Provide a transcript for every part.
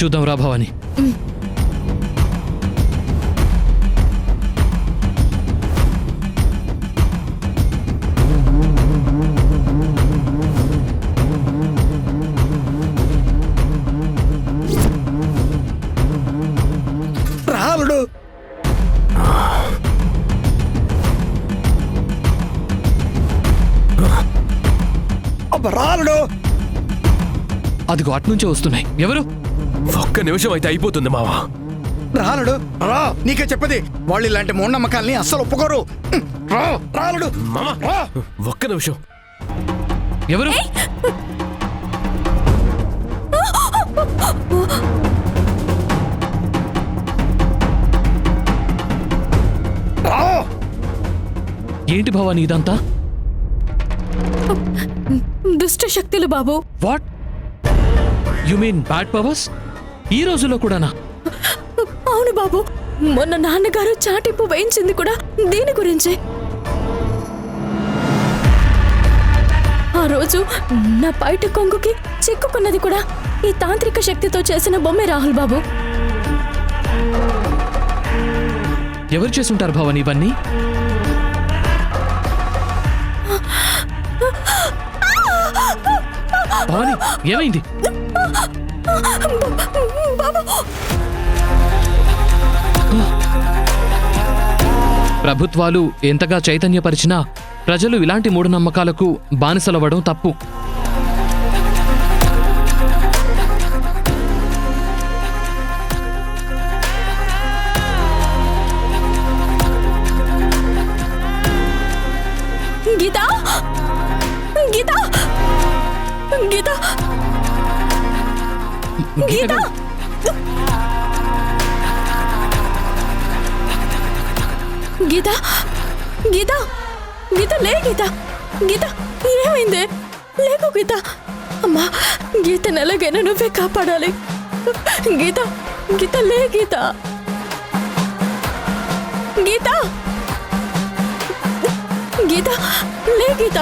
చూద్దాం రా భవాని. రాలుడు రాలుడు అదిగో అట్నుంచే వస్తున్నాయి. ఎవరు? ఒక్క నిమిషం అయితే అయిపోతుంది మావా. రాలుడు రా, నీకే చెప్పది, వాళ్ళు ఇలాంటి మూఢనమ్మకాల్ని అస్సలు ఒప్పుకోరు. రా రాలుడు మామా, రా. ఒక్క నిమిషం. ఎవరు? రా. ఏంటి భవాని ఇదంతా? దుష్ట శక్తులు బాబు. What you mean bad powers? ఈ రోజుల్లో కూడానా? అవును బాబు, మొన్న నాన్నగారు చాటింపు వేయించింది కూడా దీని గురించే. ఆ రోజు నా బయట కొంగుకి చిక్కుకున్నది కూడా ఈ తాంత్రిక శక్తితో చేసిన బొమ్మే రాహుల్ బాబు. ఎవరు చేసుంటారు భవాని ఇవన్నీ? భవాని ఏమైంది? ప్రభుత్వాలు ఎంతగా చైతన్యపరిచినా ప్రజలు ఇలాంటి మూఢనమ్మకాలకు బానిసలవ్వడం తప్పు. గీత, గీత, గీత, గీత, గీత, గీత, గీత లే గీత, గీత ఏమైంది? లేకు గీత. అమ్మా, గీతను ఎలాగైనా నువ్వే కాపాడాలి. గీత, గీత లే గీత, గీత, గీత లే గీత.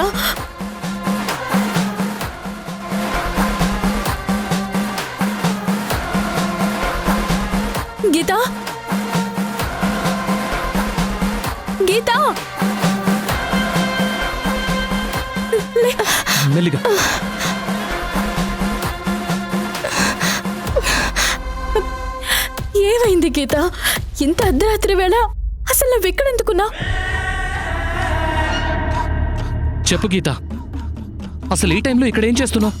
గీత, గీత మెల్లిగా. ఏమైంది గీత? ఇంత అర్ధరాత్రి వేళ అసలు నువ్వు ఎక్కడెందుకున్నా? చెప్పు గీత, అసలు ఈ టైంలో ఇక్కడ ఏం చేస్తున్నావు?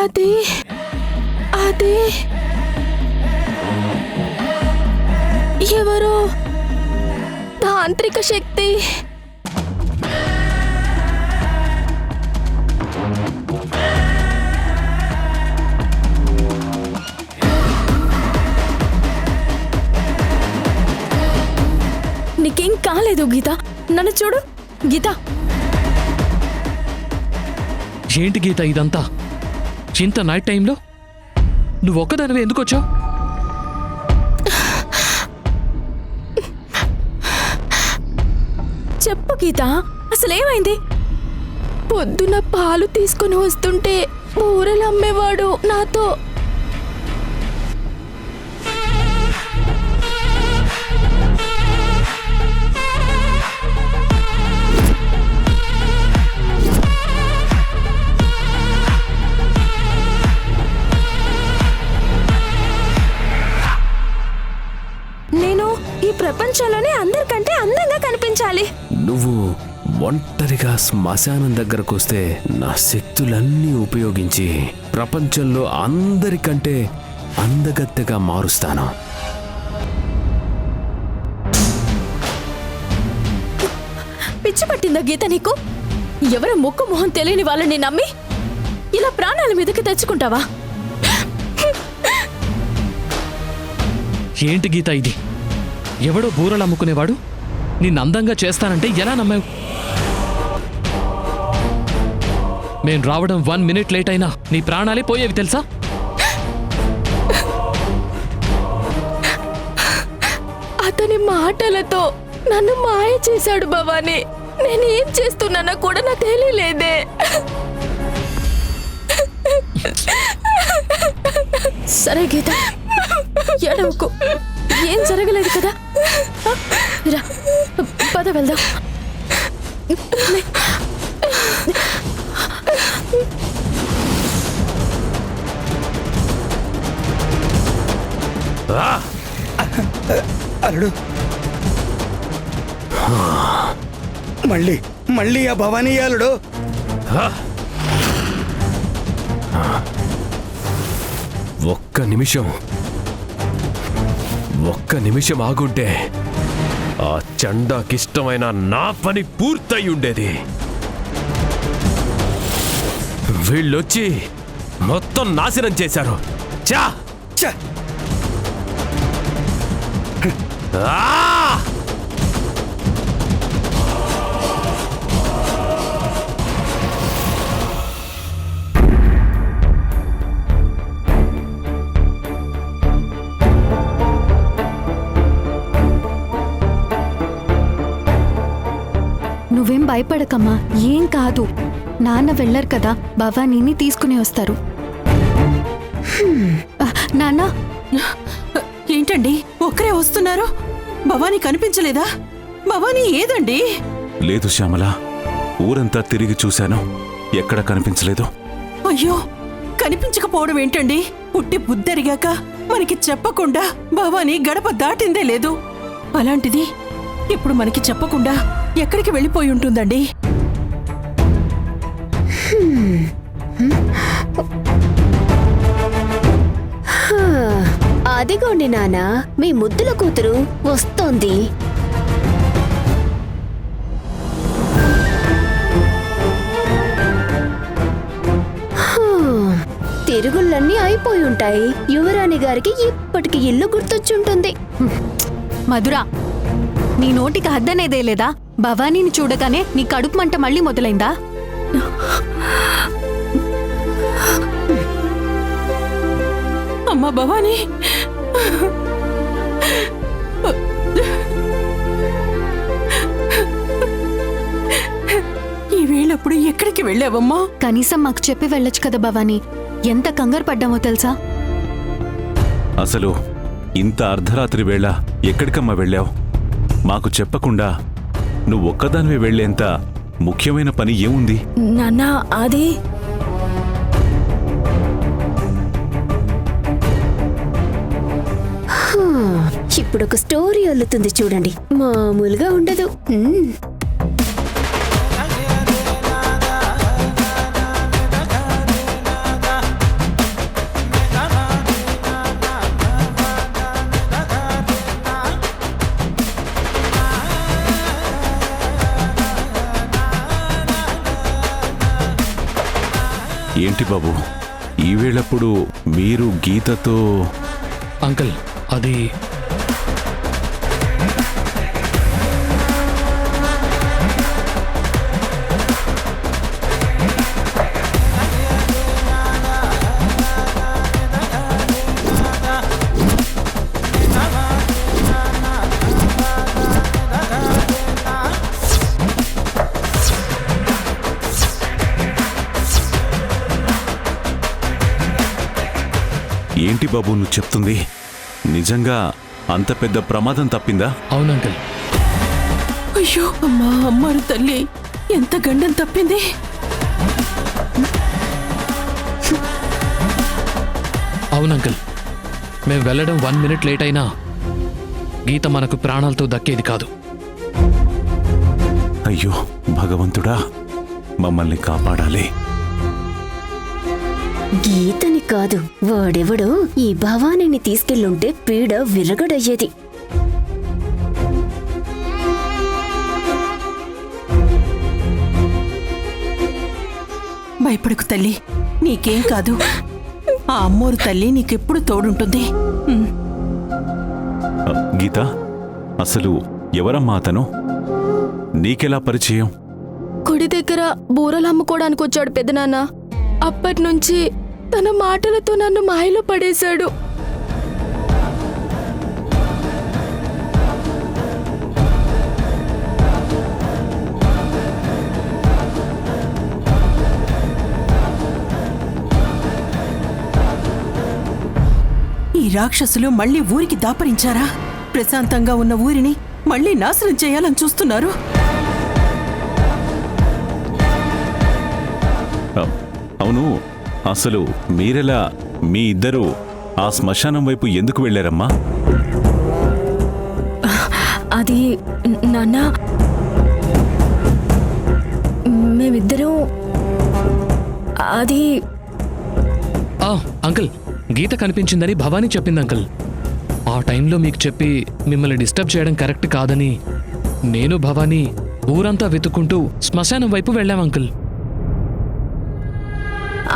అది అది ఎవరో తాంత్రిక శక్తి. నీకేం కాలేదు గీత, నన్ను చూడు గీత. ఏంటి గీత ఇదంతా? ఇంత నైట్ టైంలో నువ్వు ఒక్కదానివే ఎందుకు వచ్చావు? చెప్పు గీత, అసలేమైంది? పొద్దున పాలు తీసుకొని వస్తుంటే ఊరలు అమ్మేవాడు నాతో ప్రపంచంలోనే అందరికంటే అందంగా కనిపించాలి. నువ్వు ఒంటరిగా శ్మశానం దగ్గరకు వస్తే నా శక్తులన్నీ ఉపయోగించి ప్రపంచంలో అందరికంటే అందగత్తెగా మారుస్తాను. పిచ్చి పట్టిందా గీత నీకు? ఎవరో ముక్కు మొహం తెలియని వాళ్ళని నమ్మి ఇలా ప్రాణాల మీదకి తెచ్చుకుంటావా? ఏంటి గీత ఇది? ఎవడో బూరలు అమ్ముకునేవాడు నిన్ను అందంగా చేస్తానంటే ఎలా నమ్మావు? నేను రావడం 1 మినిట్ లేట్ అయినా నీ ప్రాణాలే పోయేవి తెలుసా? అతని మాటలతో నన్ను మాయ చేశాడు భవానీ. నేనేం చేస్తున్నానో కూడా నాకు తెలియలేదే. సరే గీత, ఏడవకు. ఏం జరగలేదు కదా. రా, పద వెళ్దాం. అల్లుడు, మళ్ళీ మళ్ళీ ఆ భవానీ అల్లుడు. ఒక్క నిమిషం ఆగుంటే ఆ చండాకిష్టమైన నా పని పూర్తయి ఉండేది. వీళ్ళొచ్చి మొత్తం నాశనం చేశారు. చా ఛ! ఆ! నువ్వేం భయపడకమ్మా, ఏం కాదు. నాన్న వెళ్ళరు కదా, భవానీని తీసుకుని వస్తారు. నాన్న, ఏంటండి ఒక్కరే వస్తున్నారు? భవానీ కనిపించలేదా? భవానీ ఏదండి? లేదు శ్యామల, ఊరంతా తిరిగి చూశాను, ఎక్కడ కనిపించలేదు. అయ్యో, కనిపించకపోవడం ఏంటండి? పుట్టి బుద్ధరిగాక మనకి చెప్పకుండా భవానీ గడప దాటిందే లేదు. అలాంటిది ఇప్పుడు మనకి చెప్పకుండా ఎక్కడికి వెళ్ళిపోయి ఉంటుందండి? అదిగోండి నానా, మీ ముద్దుల కూతురు వస్తోంది. తిరుగుళ్ళన్నీ అయిపోయి ఉంటాయి. యువరాణి గారికి ఇప్పటికి ఇల్లు గుర్తొచ్చుంటుంది. మధురా, నీ నోటికి హద్దనేదే లేదా? భవానీని చూడగానే నీ కడుపు మంట మళ్ళీ మొదలైందా? అమ్మా భవానీ, ఈ వేళప్పుడు ఎక్కడికి వెళ్ళావమ్మా? కనీసం మాకు చెప్పి వెళ్ళొచ్చు కదా భవానీ. ఎంత కంగారు పడ్డామో తెలుసా? అసలు ఇంత అర్ధరాత్రి వేళ ఎక్కడికమ్మా వెళ్ళావు? మాకు చెప్పకుండా నువ్వు ఒక్కదానివే వెళ్లేంత ముఖ్యమైన పని ఏముంది? నాన్న, అది ఇప్పుడు ఒక స్టోరీ అల్లుతుంది చూడండి, మామూలుగా ఉండదు. ఏంటి బాబు, ఈ వేళప్పుడు మీరు గీతతో? అంకుల్, అది ఏంటి బాబు నువ్వు చెప్తుంది? నిజంగా అంత పెద్ద ప్రమాదం తప్పిందా? అవును అంకుల్. అయ్యో అమ్మా, అమ్మారు తల్లి, ఎంత గండం తప్పింది. అవును అంకుల్, మేము వెళ్ళడం 1 మినిట్ లేట్ అయినా గీత మనకు ప్రాణాలతో దక్కేది కాదు. అయ్యో భగవంతుడా, మమ్మల్ని కాపాడాలి. గీతని కాదు, వాడెవడో ఈ భవానీని తీసుకెళ్ళుంటే పీడ విరగడయ్యేది. భయపడకు తల్లి, నీకేం కాదు. ఆ అమ్మోరు తల్లి నీకెప్పుడు తోడుంటుంది. గీత, అసలు ఎవరమ్మా అతను? నీకెలా పరిచయం? గుడి దగ్గర బూరలు అమ్ముకోవడానికి వచ్చాడు పెదనాన్న. అప్పటినుంచి తన మాటలతో నన్ను మాయలో పడేశాడు. రాక్షసులు మళ్ళీ ఊరికి దాపరించారా? ప్రశాంతంగా ఉన్న ఊరిని మళ్ళీ నాశనం చేయాలని చూస్తున్నారు. అవును, అసలు మీరెలా మీ ఇద్దరు ఆ శ్మశానం వైపు ఎందుకు వెళ్ళారమ్మా? అది నాన్న, మేమిద్దరం అది అంకుల్, గీత కనిపించిందని భవానీ చెప్పింది అంకుల్. ఆ టైంలో మీకు చెప్పి మిమ్మల్ని డిస్టర్బ్ చేయడం కరెక్ట్ కాదని నేను భవానీ ఊరంతా వెతుక్కుంటూ శ్మశానం వైపు వెళ్ళాం అంకుల్.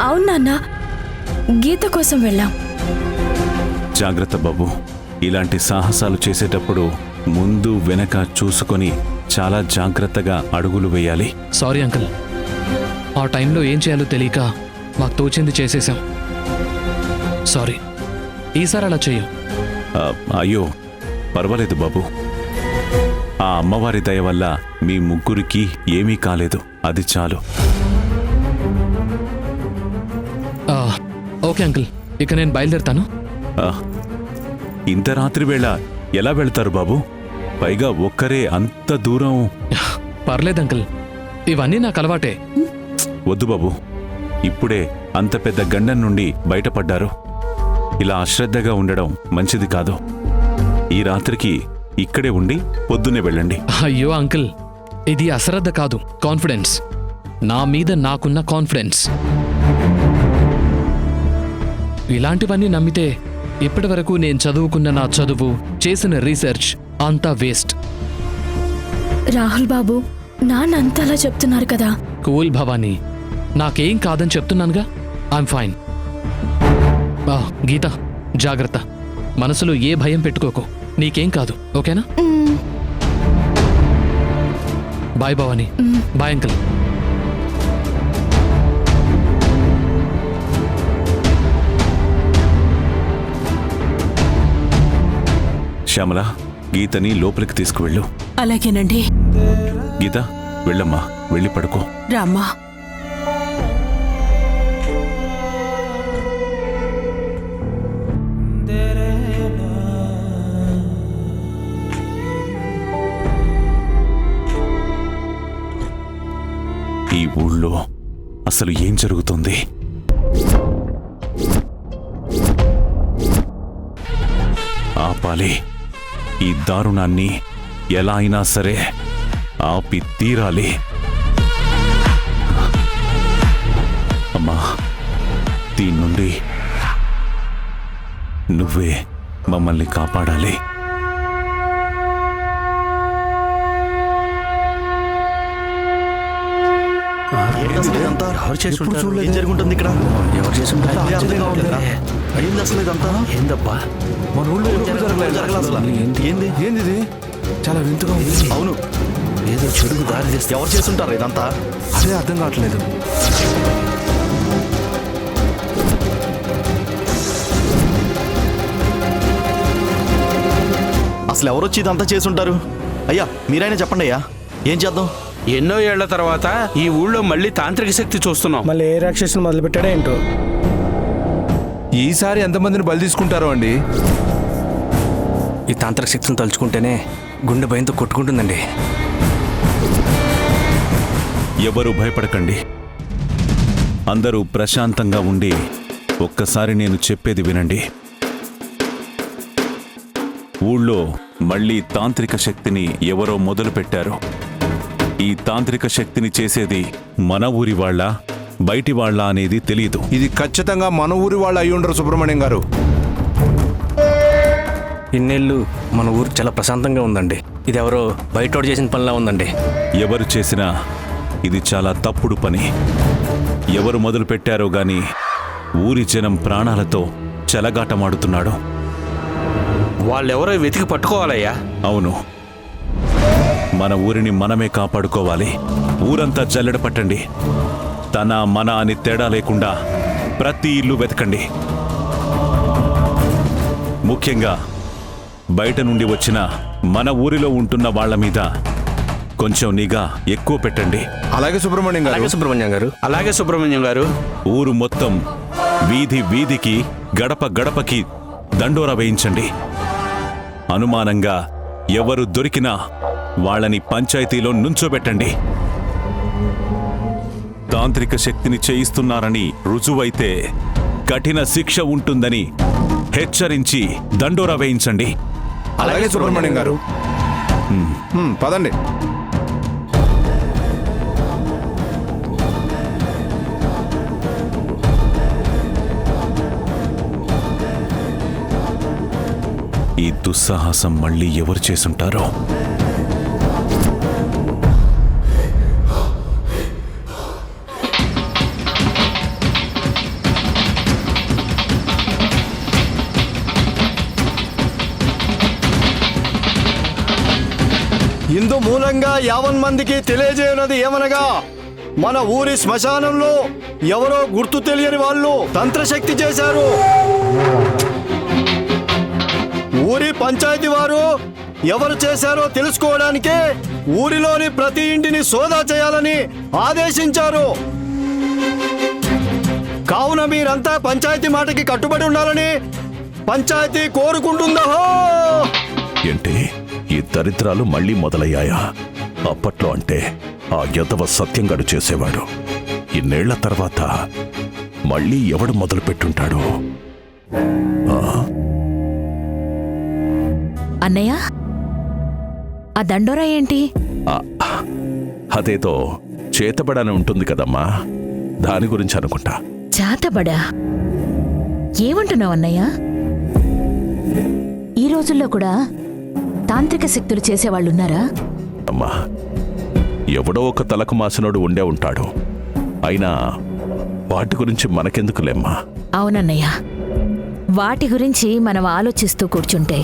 అవును నాన్న, గీత కోసం వెళ్ళాం. జాగ్రత్త బాబు, ఇలాంటి సాహసాలు చేసేటప్పుడు ముందు వెనక చూసుకొని చాలా జాగ్రత్తగా అడుగులు వేయాలి. సారీ అంకుల్, ఆ టైంలో ఏం చేయాలో తెలియక మాకు తోచింది చేసేసాం. సారీ, ఈసారి అలా చెయ్యం. అయ్యో పర్వాలేదు బాబు, ఆ అమ్మవారి దయ వల్ల మీ ముగ్గురికి ఏమీ కాలేదు, అది చాలు. ఓకే అంకుల్, ఇక నేను బయలుదేరుతాను. ఇంత రాత్రి వేళ ఎలా వెళ్తారు బాబు? పైగా ఒక్కరే అంత దూరం. పర్లేదు అంకుల్, ఇవన్నీ నాకు అలవాటే. వద్దు బాబు, ఇప్పుడే అంత పెద్ద గండం నుండి బయటపడ్డారు. ఇలా అశ్రద్ధగా ఉండడం మంచిది కాదు. ఈ రాత్రికి ఇక్కడే ఉండి పొద్దున్నే వెళ్ళండి. అయ్యో అంకుల్, ఇది అశ్రద్ధ కాదు, కాన్ఫిడెన్స్. నా మీద నాకున్న కాన్ఫిడెన్స్. ఇలాంటివన్నీ నమ్మితే ఇప్పటి వరకు నేను చదువుకున్న నా చదువు, చేసిన రీసెర్చ్ అంతా వేస్ట్. రాహుల్ బాబు, నాన్న అంతలా చెప్తున్నారు కదా. కూల్ భవానీ, నాకేం కాదని చెప్తున్నానుగా. I'm fine. గీత, జాగ్రత్త. మనసులో ఏ భయం పెట్టుకోకు, నీకేం కాదు, ఓకేనా? Bye Bhavani. Bye uncle. Shyamala, గీతని లోపలికి తీసుకువెళ్ళు. అలాగేనండి. గీత, వెళ్ళమ్మా, వెళ్ళి పడుకో. రామ్మా. ఈ ఊళ్ళో అసలు ఏం జరుగుతుంది? ఆపాలి, ఈ దారుణాన్ని ఎలా అయినా సరే ఆపి తీరాలి. అమ్మా, దీని నుండి నువ్వే మమ్మల్ని కాపాడాలి. ఏం జరుగుతుంది ఇక్కడ? ఎవరు చేస్తుంటారు? అయింది అసలు ఇదంతా ఏందబ్బా? మన ఊళ్ళో జరగలేదు అసలు. ఏంది ఇది? చాలా వింతగా ఉంది. అవును, ఏదో చెడుకు దారి చేస్తే ఎవరు చేస్తుంటారు ఇదంతా? అదే అర్థం కావట్లేదు. అసలు ఎవరొచ్చి ఇదంతా చేసుంటారు? అయ్యా, మీరైనా చెప్పండి అయ్యా, ఏం చేద్దాం? ఎన్నో ఏళ్ల తర్వాత ఈ ఊళ్ళో మళ్ళీ తాంత్రిక శక్తి చూస్తున్నాం. మళ్ళీ ఏ రాక్షసుని మొదలు పెట్టాడో ఏంటో. ఈసారి ఎంతమందిని బలి తీసుకుంటారో అండి. ఈ తాంత్రిక శక్తిని తలుచుకుంటేనే గుండె భయంతో కొట్టుకుంటుందండి. ఎవరూ భయపడకండి, అందరూ ప్రశాంతంగా ఉండి ఒక్కసారి నేను చెప్పేది వినండి. ఊళ్ళో మళ్ళీ తాంత్రిక శక్తిని ఎవరో మొదలుపెట్టారు. ఈ తాంత్రిక శక్తిని చేసేది మన ఊరి వాళ్ళ, బయటి వాళ్ళ అనేది తెలియదు. ఇది ఖచ్చితంగా మన ఊరి వాళ్ళు అయి ఉండరు సుబ్రహ్మణ్యం గారు. ఇన్నేళ్ళు మన ఊరు చాలా ప్రశాంతంగా ఉందండి. ఇది ఎవరో బయటోడు చేసిన పనిలా ఉందండి. ఎవరు చేసినా ఇది చాలా తప్పుడు పని. ఎవరు మొదలు పెట్టారో గాని ఊరి జనం ప్రాణాలతో చెలగాటమాడుతున్నాడు. వాళ్ళెవరో వెతికి పట్టుకోవాలయ్యా. అవును, మన ఊరిని మనమే కాపాడుకోవాలి. ఊరంతా జల్లెడ పట్టండి. తన మన అని తేడా లేకుండా ప్రతి ఇల్లు వెతకండి. ముఖ్యంగా బయట నుండి వచ్చిన మన ఊరిలో ఉంటున్న వాళ్ల మీద కొంచెం నిఘా ఎక్కువ పెట్టండి. అలాగే సుబ్రహ్మణ్యం గారు. అలాగే సుబ్రహ్మణ్యం గారు. ఊరు మొత్తం వీధి వీధికి, గడప గడపకి దండోరా వేయించండి. అనుమానంగా ఎవరు దొరికినా వాళ్ళని పంచాయతీలో నుంచోబెట్టండి. తాంత్రిక శక్తిని చేయిస్తున్నారని రుజువైతే కఠిన శిక్ష ఉంటుందని హెచ్చరించి దండోరా వేయించండి. అలాగే సుబ్రహ్మణ్యం గారు. పదండి. ఈ దుస్సాహసం మళ్ళీ ఎవరు చేసుంటారో. ఇందు మూలంగా 50 మందికి తెలియజేయనది ఏమనగా, మన ఊరి శ్మశానంలో ఎవరో గుర్తు తెలియని వాళ్ళు తంత్రశక్తి చేశారు. ఊరి పంచాయతీ వారు ఎవరు చేశారో తెలుసుకోవడానికి ఊరిలోని ప్రతి ఇంటిని సోదా చేయాలని ఆదేశించారు. కావున మీరంతా పంచాయతీ మాటకి కట్టుబడి ఉండాలని పంచాయతీ కోరుకుంటుందా? ఏంటి ఈ దరిద్రాలు మళ్ళీ మొదలయ్యాయా? అప్పట్లో అంటే ఆ యదవ సత్యంగాడు చేసేవాడు. ఇన్నేళ్ల తర్వాత మళ్ళీ ఎవడు మొదలు పెట్టుంటాడు? అన్నయ్య, ఆ దండోరా ఏంటి? అదేదో చేతబడని ఉంటుంది కదమ్మా, దాని గురించి అనుకుంటా. చేతబడా? ఏమంటున్నావు అన్నయ్య? ఈ రోజుల్లో కూడా తాంత్రిక శక్తులు చేసేవాళ్ళున్నారా? అమ్మా, ఎవడో ఒక తలకు మాసినోడు ఉండే ఉంటాడు. అయినా వాటి గురించి మనకెందుకులేమ్మా. అవునన్నయ్య, వాటి గురించి మనం ఆలోచిస్తూ కూర్చుంటే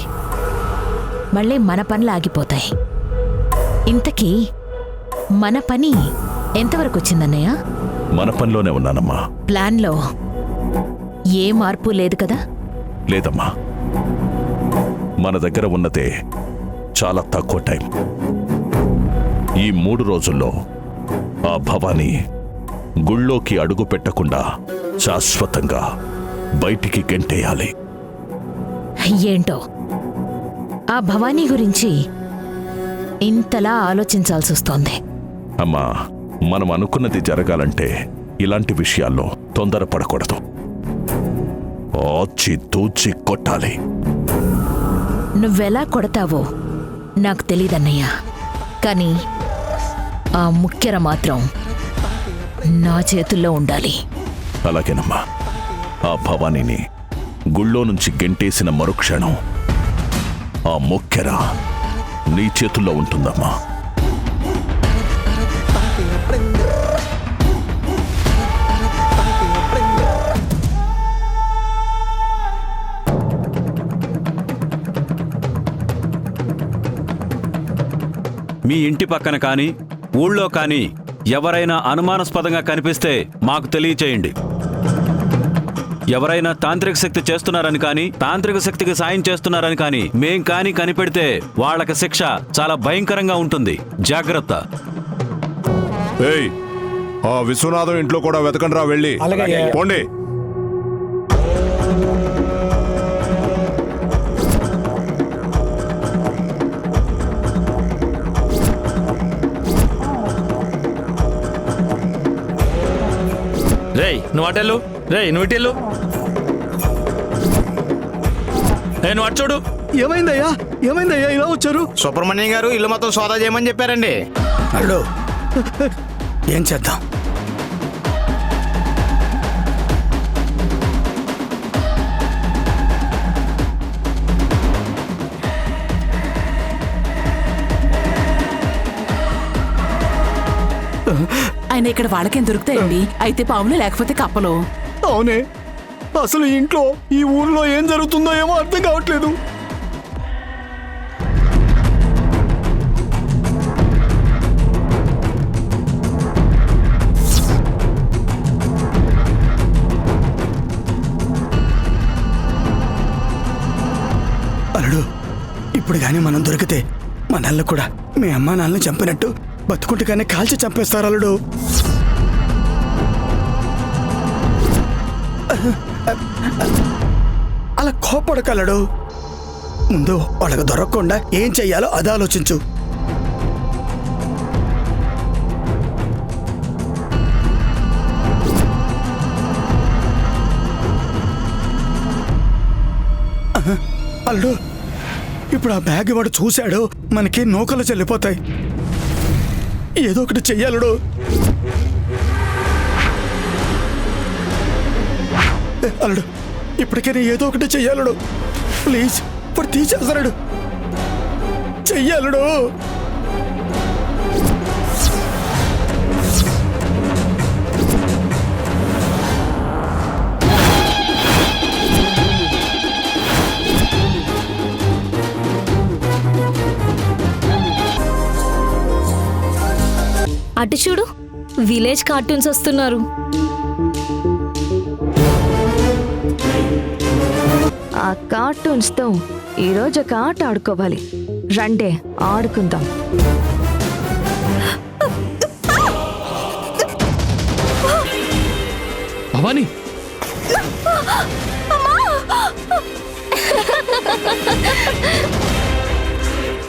మళ్ళీ మన పనులు ఆగిపోతాయి. ఇంతకీ మన పని ఎంతవరకు వచ్చిందన్నయ్య? మన పనిలోనే ఉన్నానమ్మా. ప్లాన్లో ఏ మార్పు లేదు కదా? లేదమ్మా, మన దగ్గర ఉన్నదే చాలా తక్కువ టైం. ఈ 3 రోజుల్లో ఆ భవానీ గుళ్ళోకి అడుగు పెట్టకుండా శాశ్వతంగా బయటికి గెంటేయాలి. ఏంటో ఆ భవానీ గురించి ఇంతలా ఆలోచించాల్సి వస్తోంది. అమ్మా, మనం అనుకున్నది జరగాలంటే ఇలాంటి విషయాల్లో తొందరపడకూడదు. ఆచి తూచి కొట్టాలి. నువ్వెలా కొడతావో నాకు తెలీదన్నయ్య, కానీ ఆ ముక్కెర మాత్రం నా చేతుల్లో ఉండాలి. అలాగేనమ్మా. ఆ భవానీని గుళ్ళో నుంచి గెంటేసిన మరుక్షణం ఆ ముక్కెర నీ చేతుల్లో ఉంటుందమ్మా. మీ ఇంటి పక్కన కానీ ఊళ్ళో కానీ ఎవరైనా అనుమానాస్పదంగా కనిపిస్తే మాకు తెలియచేయండి. ఎవరైనా తాంత్రిక శక్తి చేస్తున్నారని కానీ తాంత్రిక శక్తికి సాయం చేస్తున్నారని కానీ మేం కానీ కనిపెడితే వాళ్ళకి శిక్ష చాలా భయంకరంగా ఉంటుంది. జాగ్రత్త. ఏయ్, ఆ విశ్వనాథం ఇంట్లో కూడా వెతకండి రా, వెళ్ళి పోండి. రేయ్ నువ్వు అటెళ్ళు, రేయ్ నువ్వు ఇటెళ్ళు, నువ్వు అటు చూడు. ఏమైందయ్యా? ఏమైందయ్యా ఇలా వచ్చారు? సుబ్రహ్మణ్యం గారు ఇల్లు మొత్తం సోదా చేయమని చెప్పారండి. అల్లు, ఏం చేద్దాం? ఆయన ఇక్కడ వాళ్ళకేం దొరుకుతాయండి? అయితే పావులు లేకపోతే కప్పలు. అవునే, అసలు ఇంట్లో ఈ ఊర్లో ఏం జరుగుతుందో ఏమో అర్థం కావట్లేదు. అల్లుడు, ఇప్పుడు కానీ మనం దొరికితే మనల్ని కూడా మీ అమ్మా నాన్నని చంపినట్టు బతుకుంటగానే కాల్చి చంపేస్తారు అల్లుడు. అలా కోపడకలడు. ముందు వాళ్ళకు దొరకకుండా ఏం చెయ్యాలో అది ఆలోచించు. అల్లుడు, ఇప్పుడు ఆ బ్యాగ్ వాడు చూశాడు, మనకి నూకలు చెల్లిపోతాయి. ఏదో ఒకటి చెయ్యాలడు. అల్లుడు, ఇప్పటికైనా ఏదో ఒకటి చెయ్యాలడు. ప్లీజ్, ఇప్పుడు తీసేస్తాడు. చెయ్యాలడు. అటు చూడు, విలేజ్ కార్టూన్స్ వస్తున్నారు. ఆ కార్టూన్స్ తో ఈరోజు ఒక ఆట ఆడుకోవాలి. రండే ఆడుకుందాం. భవానీ, అమ్మా!